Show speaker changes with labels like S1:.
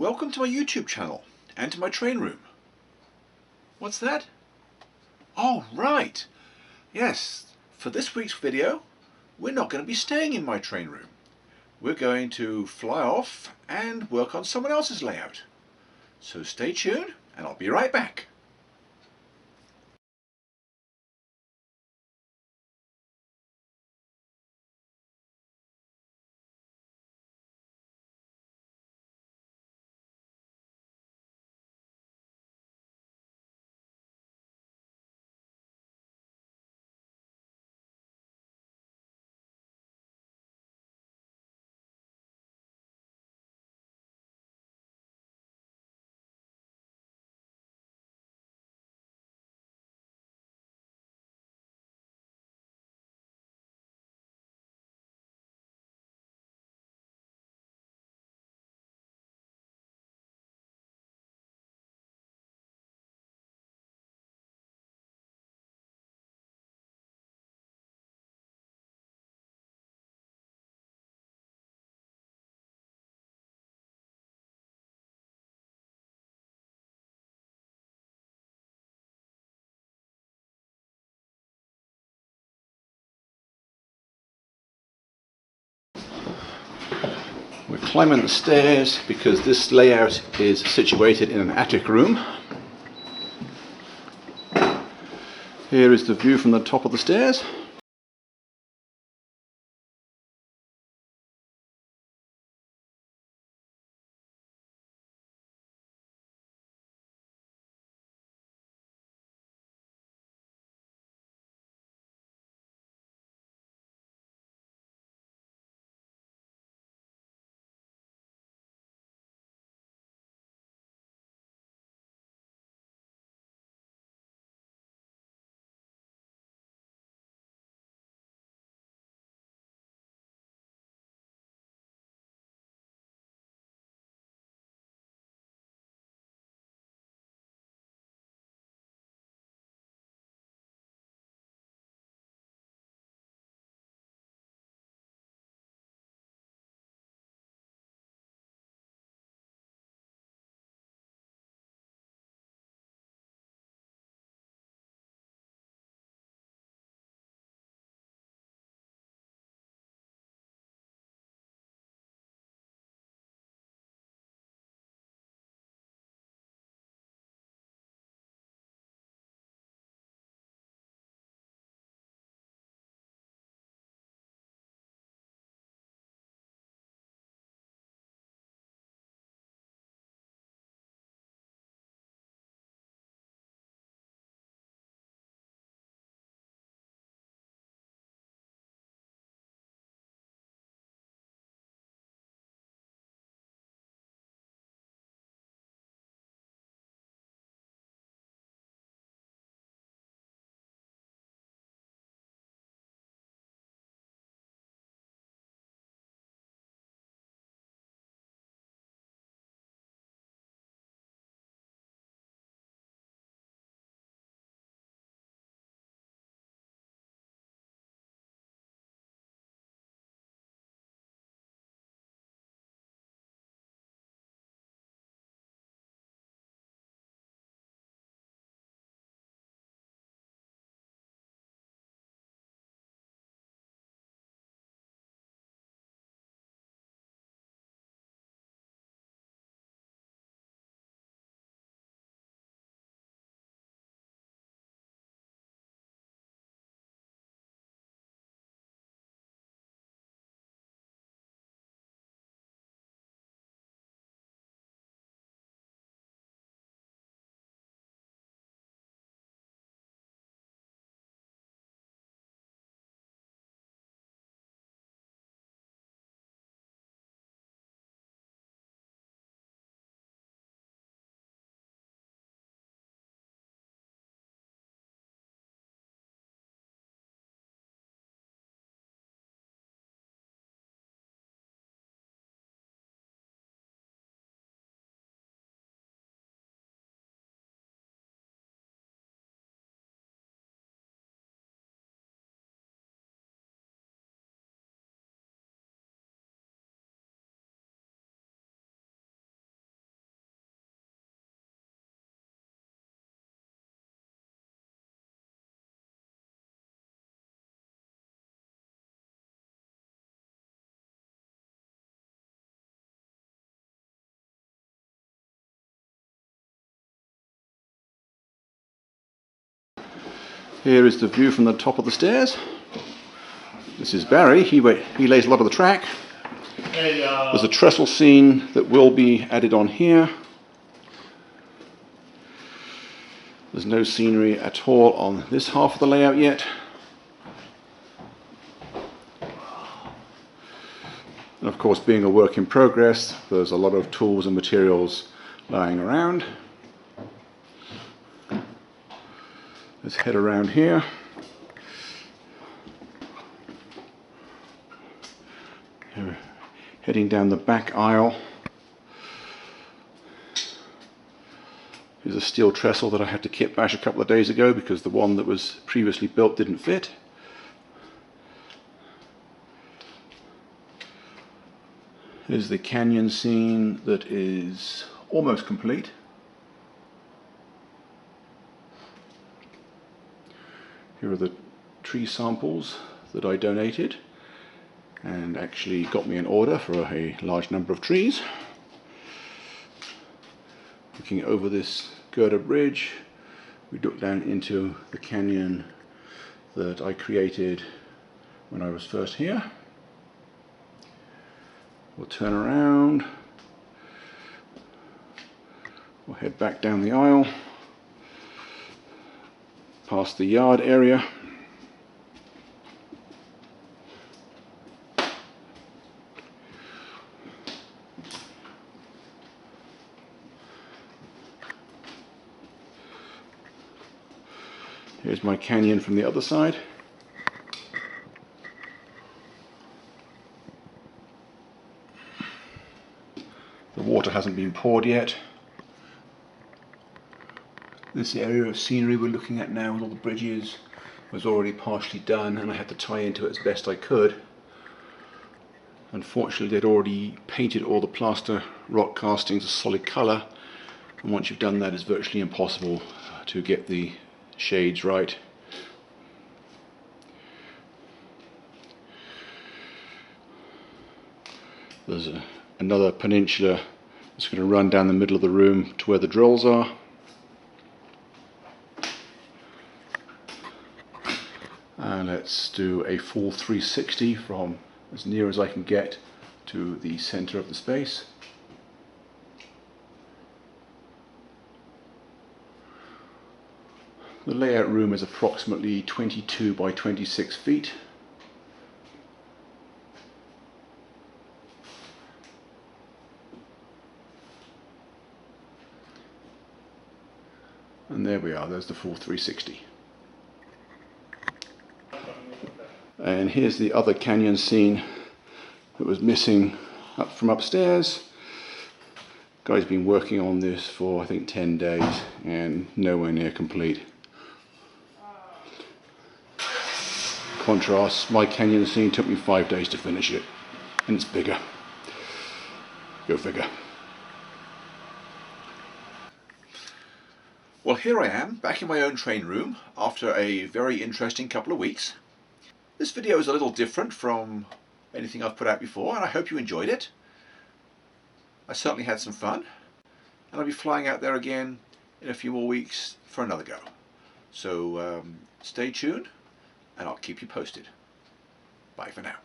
S1: Welcome to my YouTube channel and to my train room. What's that? Oh, right. Yes, for this week's video, we're not going to be staying in my train room. We're going to fly off and work on someone else's layout. So stay tuned and I'll be right back. We're climbing the stairs because this layout is situated in an attic room. Here is the view from the top of the stairs. Here is the view from the top of the stairs. This is Barry, he lays a lot of the track. There's a trestle scene that will be added on here. There's no scenery at all on this half of the layout yet. And of course, being a work in progress, there's a lot of tools and materials lying around. Let's head around here. Heading down the back aisle. Here's a steel trestle that I had to kit bash a couple of days ago because the one that was previously built didn't fit. Here's the canyon scene that is almost complete. Here are the tree samples that I donated and actually got me an order for a large number of trees. Looking over this girder bridge, we look down into the canyon that I created when I was first here. We'll turn around, we'll head back down the aisle, past the yard area. Here's my canyon from the other side. The water hasn't been poured yet. This area of scenery we're looking at now with all the bridges was already partially done, and I had to tie into it as best I could. Unfortunately, they'd already painted all the plaster rock castings a solid colour, and once you've done that, it's virtually impossible to get the shades right. There's another peninsula that's going to run down the middle of the room to where the drills are. And let's do a full 360 from as near as I can get to the center of the space. The layout room is approximately 22 by 26 feet. And there we are, there's the full 360. And here's the other canyon scene that was missing up from upstairs. Guy's been working on this for I think 10 days and nowhere near complete. Contrast, my canyon scene took me 5 days to finish it, and it's bigger. Go figure. Well, here I am, back in my own train room after a very interesting couple of weeks. This video is a little different from anything I've put out before, and I hope you enjoyed it. I certainly had some fun, and I'll be flying out there again in a few more weeks for another go. So stay tuned, and I'll keep you posted. Bye for now.